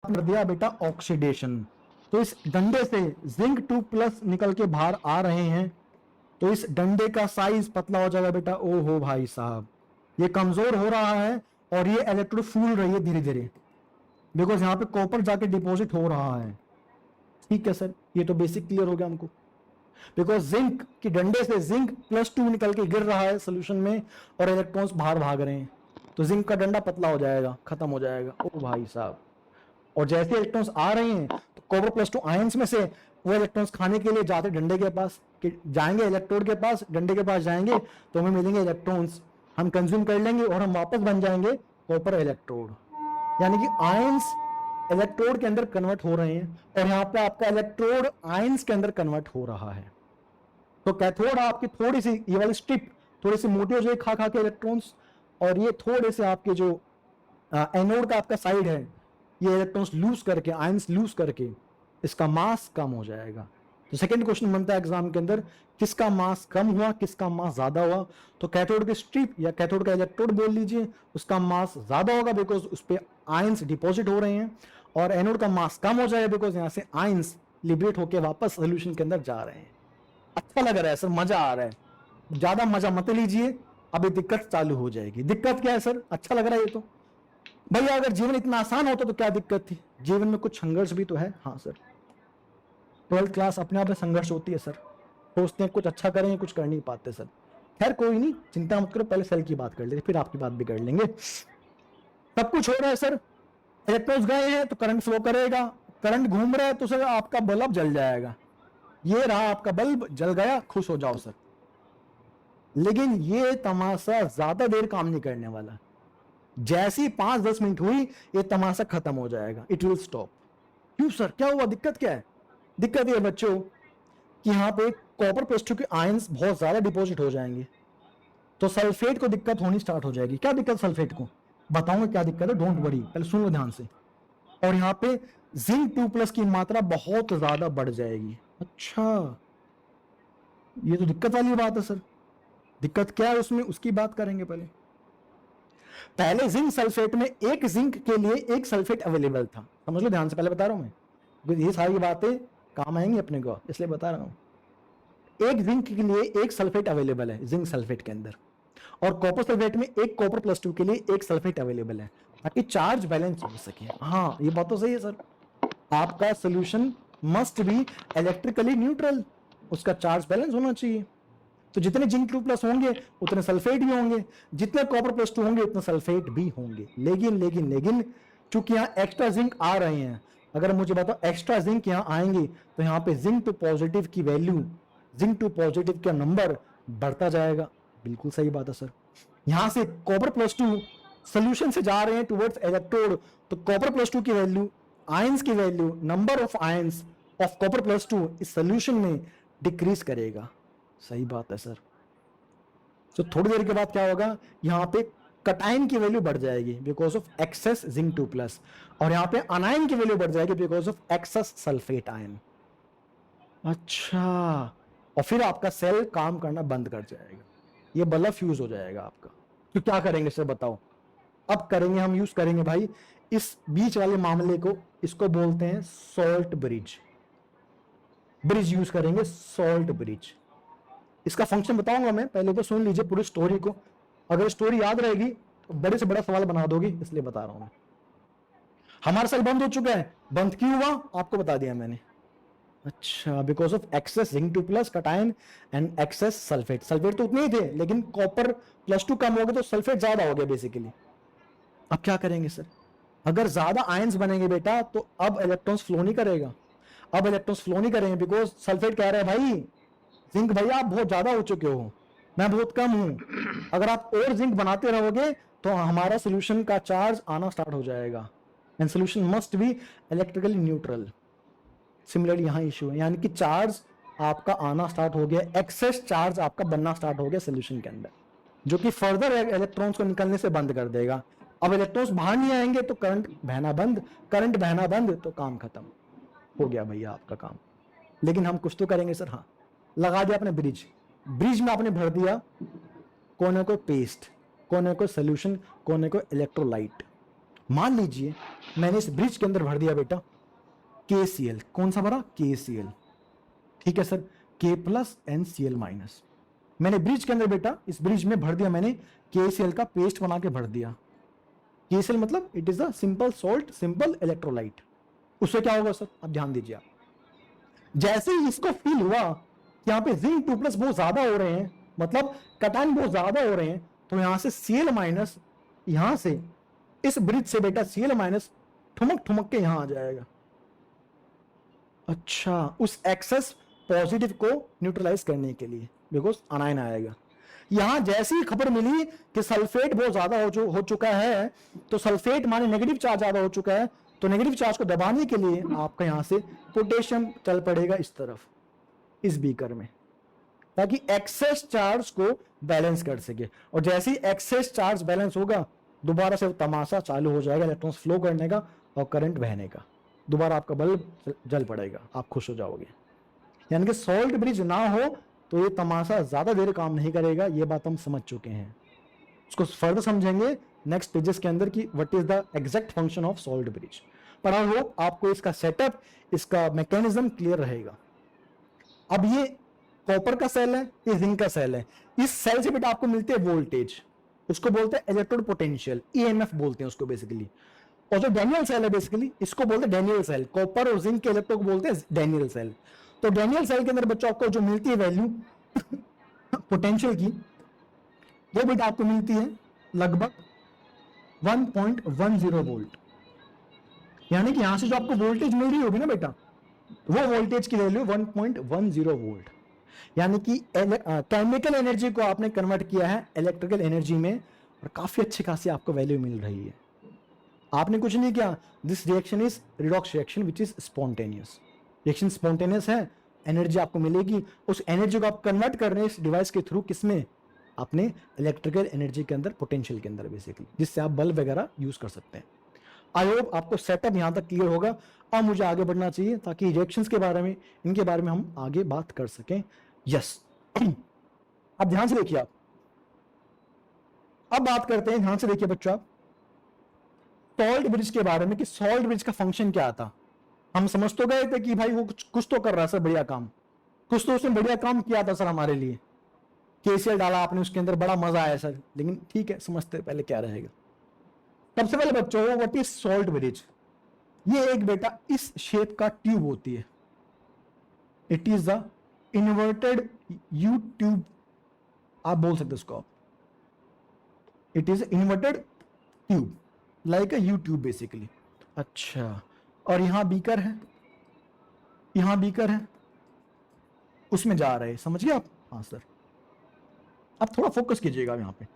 कर दिया बेटा ऑक्सीडेशन। तो इस डंडे से जिंक 2+ निकल के बाहर आ रहे हैं, तो इस डंडे का साइज पतला हो जाएगा बेटा। ओ हो भाई साहब, ये कमजोर हो रहा है और ये इलेक्ट्रोड फूल रही है धीरे धीरे, बिकॉज यहाँ पे कॉपर जाके डिपॉजिट हो रहा है। ठीक है सर, ये तो बेसिक क्लियर हो गया हमको। बिकॉज जिंक की डंडे से जिंक +2 निकल के गिर रहा है सोल्यूशन में और इलेक्ट्रॉन्स बाहर भाग रहे हैं, तो जिंक का डंडा पतला हो जाएगा, खत्म हो जाएगा। ओ भाई साहब, और जैसे इलेक्ट्रॉन्स आ रहे हैं तो कॉपर +2 आयंस में से वो इलेक्ट्रॉन्स खाने के लिए जाते डंडे के पास जाएंगे, इलेक्ट्रोड के पास, डंडे के पास जाएंगे, तो हमें मिलेंगे इलेक्ट्रॉन्स, हम कंज्यूम कर लेंगे और हम वापस बन जाएंगे कॉपर इलेक्ट्रोड। यानी कि आयंस इलेक्ट्रोड के अंदर कन्वर्ट हो रहे हैं और यहाँ पे आपका इलेक्ट्रोड आयंस के अंदर कन्वर्ट हो रहा है। तो कैथोड आपकी थोड़ी सी ये वाली स्ट्रिप थोड़ी सी मोटी हो जाएगी खा खा के इलेक्ट्रॉन्स, और ये थोड़े से आपके जो एनोड का आपका साइड है, ये इलेक्ट्रॉन्स लूज करके, आयंस लूज करके इसका मास कम हो जाएगा। तो सेकंड क्वेश्चन बनता है एग्जाम के अंदर, किसका मास कम हुआ, किसका मास ज्यादा हुआ। तो कैथोड की स्ट्रिप या कैथोड का इलेक्ट्रोड बोल लीजिए, उसका मास ज्यादा होगा बिकॉज उस पर आयंस डिपॉजिट हो रहे हैं, और एनोड का मास कम हो जाएगा बिकॉज यहाँ से आयंस लिबरेट होकर वापस सोल्यूशन के अंदर जा रहे हैं। अच्छा लग रहा है सर, मजा आ रहा है, ज्यादा मजा मत लीजिए, अभी दिक्कत चालू हो जाएगी। दिक्कत क्या है सर, अच्छा लग रहा है ये तो। भैया अगर जीवन इतना आसान होता तो क्या दिक्कत थी, जीवन में कुछ संघर्ष भी तो है। हाँ सर, 12th क्लास अपने आप में संघर्ष होती है सर, सोचते हैं कुछ अच्छा करेंगे, कुछ कर नहीं पाते सर। खैर कोई नहीं, चिंता मत करो, पहले सेल की बात कर लेते फिर आपकी बात भी कर लेंगे। सब कुछ हो रहा है सर, इलेक्ट्रॉन्स गए हैं तो करंट फ्लो करेगा, करंट घूम रहा है तो सर आपका बल्ब जल जाएगा। ये रहा आपका बल्ब, जल गया, खुश हो जाओ सर। लेकिन ये तमाशा ज्यादा देर काम नहीं करने वाला, जैसी 5-10 मिनट हुई ये तमाशा खत्म हो जाएगा, इट विल स्टॉप। क्यों सर, क्या हुआ, दिक्कत क्या है? दिक्कत ये बच्चों कि यहाँ पे कॉपर +2 के आयंस बहुत ज्यादा डिपॉजिट हो जाएंगे, तो सल्फेट को दिक्कत होनी स्टार्ट हो जाएगी। क्या दिक्कत सल्फेट को, बताऊंगा क्या दिक्कत है, डोंट वरी, पहले सुन लो ध्यान से। और यहाँ पे जिंक 2+ की मात्रा बहुत ज्यादा बढ़ जाएगी। अच्छा, ये तो दिक्कत वाली बात है सर। दिक्कत क्या है उसमें, उसकी बात करेंगे। पहले जिंक सल्फेट में एक जिंक के लिए एक सल्फेट अवेलेबल था, समझ लो ध्यान से, पहले बता रहा हूं मैं, ये सारी बातें काम आएंगी अपने को, इसलिए बता रहा हूं। एक जिंक के लिए एक सल्फेट अवेलेबल है जिंक सल्फेट के अंदर, और कॉपर सल्फेट में एक कॉपर +2 के लिए एक सल्फेट अवेलेबल है, ताकि चार्ज बैलेंस हो सके। हाँ ये बात तो सही है सर, आपका solution must be electrically neutral, उसका चार्ज बैलेंस होना चाहिए। तो जितने जिंक 2+ होंगे उतने सल्फेट भी होंगे, जितने कॉपर +2 होंगे उतने सल्फेट भी होंगे। लेकिन चूंकि यहाँ एक्स्ट्रा जिंक आ रहे हैं, अगर मुझे बताओ एक्स्ट्रा जिंक यहाँ आएंगे तो यहाँ पे जिंक टू पॉजिटिव की वैल्यू, जिंक टू पॉजिटिव का नंबर बढ़ता जाएगा। बिल्कुल सही बात है सर, यहां से कॉपर +2 सोल्यूशन से जा रहे हैं टुवर्ड्स इलेक्ट्रोड, तो कॉपर +2 की वैल्यू, आयंस की value, number of ions of copper +2 इस सोल्यूशन में डिक्रीज करेगा। सही बात है सर। तो थोड़ी देर के बाद क्या होगा, यहाँ पे कटायन की वैल्यू बढ़ जाएगी बिकॉज ऑफ एक्सेस जिंक 2+, और यहाँ पे अनायन की वैल्यू बढ़ जाएगी because of excess sulphate ion. अच्छा, और फिर आपका सेल काम करना बंद कर जाएगा, ये बल्ब फ्यूज हो जाएगा आपका। तो क्या करेंगे सर बताओ, अब करेंगे हम यूज करेंगे भाई इस बीच वाले मामले को, इसको बोलते हैं सॉल्ट ब्रिज। ब्रिज यूज करेंगे, सॉल्ट ब्रिज। इसका फंक्शन बताऊंगा मैं, पहले तो सुन लीजिए पूरी स्टोरी को, अगर स्टोरी याद रहेगी तो बड़े से बड़ा सवाल बना दोगी, इसलिए बता रहा हूं मैं। हमारा सेल बंद हो चुका है, बंद क्यों हुआ आपको बता दिया मैंने। अच्छा, because of excess zinc 2+ cation and excess sulphate. Sulphate तो उतने ही थे लेकिन कॉपर +2 कम हो गया तो सल्फेट ज्यादा हो गया बेसिकली। अब क्या करेंगे सर, अगर ज्यादा आयंस बनेंगे बेटा तो अब इलेक्ट्रॉन्स फ्लो नहीं करेगा, अब इलेक्ट्रॉन्स फ्लो नहीं करेंगे बिकॉज सल्फेट कह रहा है भाई जिंक भैया आप बहुत ज्यादा हो चुके हो, मैं बहुत कम हूं, अगर आप और जिंक बनाते रहोगे तो हमारा सोल्यूशन का चार्ज आना स्टार्ट हो जाएगा, and solution must be electrically neutral. Similarly यहां इशू है, यानी कि चार्ज आपका आना स्टार्ट हो गया, एक्सेस चार्ज आपका बनना स्टार्ट हो गया सोल्यूशन के अंदर, जो कि फर्दर इलेक्ट्रॉन्स को निकलने से बंद कर देगा। अब इलेक्ट्रॉन्स बाहर नहीं आएंगे तो करंट बहना बंद, करंट बहना बंद तो काम खत्म हो गया भैया आपका काम। लेकिन हम कुछ तो करेंगे सर। हाँ, लगा दिया आपने ब्रिज, ब्रिज में आपने भर दिया कोने को पेस्ट, कोने को सोल्यूशन, कोने को इलेक्ट्रोलाइट, मान लीजिए मैंने इस ब्रिज के अंदर भर दिया बेटा KCl, कौन सा भरा? KCl, ठीक है sir, K plus NCl minus. मैंने ब्रिज के अंदर बेटा, इस ब्रिज में भर दिया मैंने KCl का पेस्ट बना के भर दिया। KCl मतलब it is a simple salt, simple electrolyte. उससे क्या होगा सर? आप ध्यान दीजिए, जैसे ही इसको फील हुआ कि यहाँ पे जिंक 2+ बहुत ज्यादा हो रहे हैं, मतलब कटायन बहुत ज्यादा हो रहे हैं, तो यहां से Cl माइनस, यहां से इस ब्रिज से बेटा Cl माइनस ठुमक ठुमक के यहां आ जाएगा। अच्छा, उस एक्सेस पॉजिटिव को न्यूट्रलाइज करने के लिए, बिकॉज अनायन आएगा। यहां जैसी खबर मिली कि सल्फेट बहुत ज्यादा हो चुका है, तो सल्फेट माने नेगेटिव चार्ज ज्यादा हो चुका है, तो नेगेटिव चार्ज को दबाने के लिए आपका यहां से पोटेशियम चल पड़ेगा इस तरफ, इस बीकर में, ताकि एक्सेस चार्ज को बैलेंस कर सके। और जैसे ही एक्सेस चार्ज बैलेंस होगा, दोबारा से तमाशा चालू हो जाएगा इलेक्ट्रॉन्स फ्लो करने का और करंट बहने का, दोबारा आपका बल्ब जल पड़ेगा, आप खुश हो जाओगे। यानी कि सॉल्ट ब्रिज ना हो तो ये तमाशा ज्यादा देर काम नहीं करेगा, ये बात हम समझ चुके हैं। उसको फर्दर समझेंगे नेक्स्ट पेजेस के अंदर कि what is the exact function of salt bridge. पर आई होप आपको इसका सेटअप, इसका मैकेनिज्म क्लियर रहेगा। अब ये कॉपर का सेल है, ये जिंक का सेल है। इस सेल से बेटा आपको मिलते हैं वोल्टेज, उसको बोलते हैं इलेक्ट्रोड पोटेंशियल, EMF बोलते हैं उसको बेसिकली। और जो डैनियल सेल है बेसिकली, इसको बोलते हैं डैनियल सेल। कॉपर और जिंक के इलेक्ट्रोड को बोलते हैं डैनियल सेल। तो डैनियल सेल के अंदर बच्चों आपको जो मिलती है वैल्यू पोटेंशियल की, वो बेटा आपको मिलती है लगभग 1.10 वोल्ट। यानी कि यहां से जो आपको वोल्टेज मिल रही होगी ना बेटा, वो वोल्टेज की वैल्यू 1.10 वोल्ट। यानी कि केमिकल एनर्जी को आपने कन्वर्ट किया है इलेक्ट्रिकल एनर्जी में, और काफी अच्छी खासी आपको वैल्यू मिल रही है। आपने कुछ नहीं किया, this reaction is redox reaction which is spontaneous. Reaction spontaneous है, एनर्जी आपको मिलेगी, उस एनर्जी को आप कन्वर्ट कर रहे हैं इस डिवाइस के थ्रू, किसमें? अपने इलेक्ट्रिकल एनर्जी के अंदर, पोटेंशियल के अंदर बेसिकली, जिससे आप बल्ब वगैरह यूज कर सकते हैं। आई होप आपको सेटअप यहां तक क्लियर होगा। अब मुझे आगे बढ़ना चाहिए ताकि रिएक्शंस के बारे में, इनके बारे में हम आगे बात कर सकें। यस अब ध्यान से देखिए आप, अब बात करते हैं, ध्यान से देखिए बच्चों आप, सॉल्ट ब्रिज के बारे में कि सॉल्ट ब्रिज का फंक्शन क्या था। हम समझ तो गए थे कि भाई वो कुछ तो कर रहा है सर, बढ़िया काम, कुछ तो उसने बढ़िया काम किया था सर हमारे लिए। KCl डाला आपने उसके अंदर, बड़ा मजा आया सर, लेकिन ठीक है, समझते पहले क्या रहेगा। सबसे पहले बच्चों, व्हाट इज सॉल्ट ब्रिज? ये एक बेटा इस शेप का ट्यूब होती है, it is the inverted you tube, आप बोल सकते इसको, it is inverted tube like a you tube basically. अच्छा, और यहां बीकर है, यहां बीकर है, उसमें जा रहे हैं, समझ गए आप? हाँ सर, अब थोड़ा फोकस कीजिएगा यहां पे।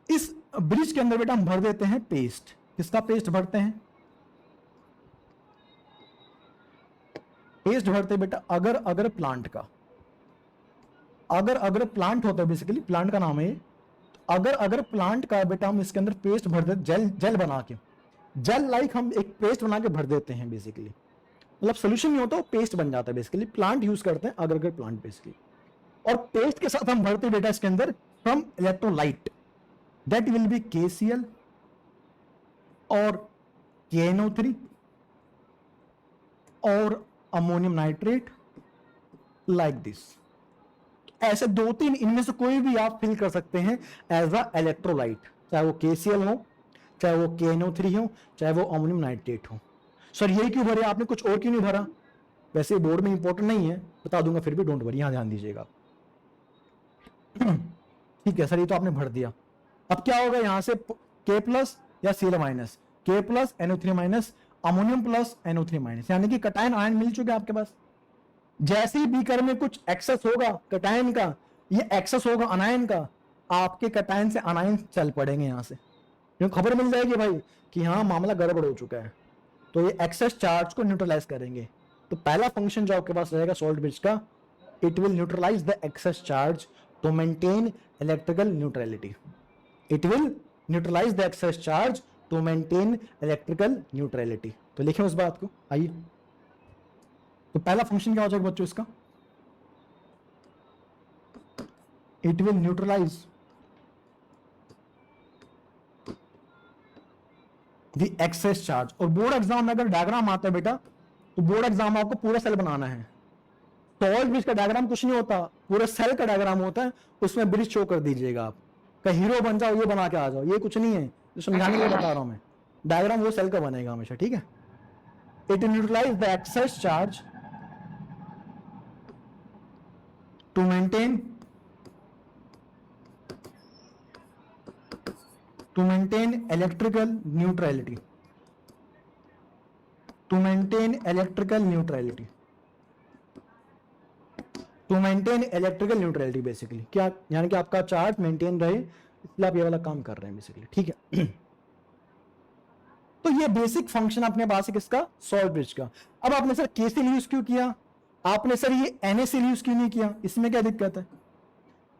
इस ब्रिज के अंदर बेटा हम भर देते हैं पेस्ट। किसका पेस्ट भरते हैं? पेस्ट भरते हैं बेटा अगर अगर प्लांट का। अगर अगर प्लांट होता है बेसिकली, प्लांट का नाम है ये। अगर अगर प्लांट का बेटा हम इसके अंदर पेस्ट भर देते, जेल जेल बना के, जेल लाइक हम एक पेस्ट बना के भर देते हैं बेसिकली, मतलब सोल्यूशन नहीं होता, वो पेस्ट बन जाता है बेसिकली। प्लांट यूज करते हैं अगर अगर प्लांट बेसिकली। और पेस्ट के साथ हम भरते हैं बेटा इसके अंदर from electrolyte, that will be KCl और KNO3 और अमोनियम नाइट्रेट, लाइक दिस। ऐसे 2-3 इनमें से कोई भी आप फिल कर सकते हैं एज अ इलेक्ट्रोलाइट, चाहे वो KCl हो, चाहे वो KNO3 हो, चाहे वो अमोनियम नाइट्रेट हो। सर ये क्यों भरे आपने, कुछ और क्यों नहीं भरा? वैसे बोर्ड में इंपॉर्टेंट नहीं है, बता दूंगा, फिर भी डोंट वरी, यहां ध्यान दीजिएगा। ठीक है सर, ये तो आपने भर दिया। अब क्या होगा, यहां से K प्लस या Cl minus, K plus NO3 minus, ammonium plus NO3 minus, यानी कि कटायन आयन मिल चुके आपके पास। जैसे ही बीकर में कुछ एक्सेस होगा कटायन का, ये एक्सेस होगा अनायन का, आपके कटायन से अनायन चल पड़ेंगे यहां से, क्योंकि खबर मिल जाएगी भाई कि हाँ मामला गड़बड़ हो चुका है, तो ये एक्सेस चार्ज को न्यूट्रलाइज करेंगे। तो पहला फंक्शन जो आपके पास रहेगा सॉल्ट ब्रिज का, it will neutralise the excess charge to maintain electrical neutrality. It will neutralise the excess charge to maintain electrical neutrality. तो लिखें उस बात को, आइए। तो पहला फंक्शन क्या हो जाएगा बच्चों इसका? It will neutralise the excess charge. और बोर्ड एग्जाम में अगर डायग्राम आता है बेटा, तो बोर्ड एग्जाम में आपको पूरा सेल बनाना है। सॉल्व ब्रिज का डायग्राम कुछ नहीं होता, पूरा सेल का डायग्राम होता है, उसमें ब्रिज शो कर दीजिएगा आप, कहीं हीरो बन जाओ, ये बना के आ जाओ, ये कुछ नहीं है, जो समझाने के लिए बता रहा हूं मैं। डायग्राम वो सेल का बनेगा हमेशा, ठीक है। It neutralise the excess charge to maintain electrical neutrality, to maintain electrical neutrality basically क्या, यानी कि आपका चार्ज मेंटेन रहे, इसलिए आप ये वाला काम कर रहे हैं बेसिकली, ठीक है। तो ये बेसिक फंक्शन अपने पास है किसका, सॉल्व ब्रिज का। अब आपने सर केसीएल यूज क्यों किया, आपने सर ये एनएसएल यूज क्यों नहीं किया, इसमें क्या दिक्कत है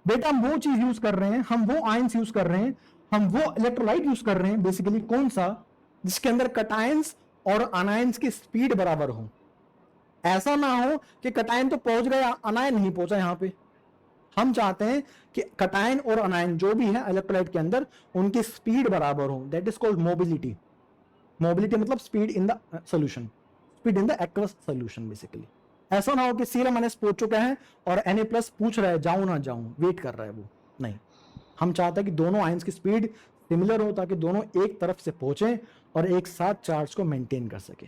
बेटा? हम वो चीज यूज कर रहे हैं, हम वो आयंस यूज कर रहे हैं, हम वो इलेक्ट्रोलाइट यूज कर रहे हैं बेसिकली, कौन सा, जिसके अंदर कटायंस और अनायंस की स्पीड बराबर हो। ऐसा ना हो कि कटायन तो पहुंच गया, अनायन नहीं पहुंचा। यहां पे हम चाहते हैं कि कटायन और अनायन जो भी है इलेक्ट्रोलाइट के अंदर, उनकी स्पीड बराबर हो। That is called mobility. Mobility मतलब speed in the solution, speed in the aqueous solution basically. ऐसा ना हो कि CL- पहुंच चुका है और Na+ पूछ रहा है जाऊं ना जाऊं, वेट कर रहा है वो, नहीं। हम चाहते हैं कि दोनों आयंस की स्पीड सिमिलर हो, ताकि दोनों एक तरफ से पहुंचे और एक साथ चार्ज को मेंटेन कर सके।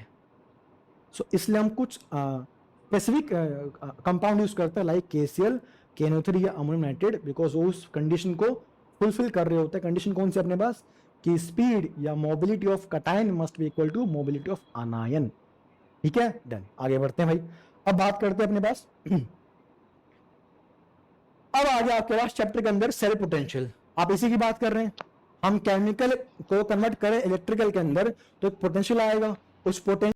सो इसलिए हम कुछ स्पेसिफिक कंपाउंड यूज करते हैं, लाइक KCl, KNO3 या अमोनियम नाइट्रेट, बिकॉज वो उस कंडीशन को फुलफिल कर रहे होते हैं। कंडीशन कौन सी अपने पास, कि स्पीड या mobility of cation must be equal to mobility of anion, ठीक है। डन, आगे बढ़ते हैं भाई। अब बात करते हैं अपने पास अब आगे आपके पास चैप्टर के अंदर सेल पोटेंशियल, आप इसी की बात कर रहे हैं। हम केमिकल को कन्वर्ट करें इलेक्ट्रिकल के अंदर, तो एक पोटेंशियल आएगा, उस पोटेंशियल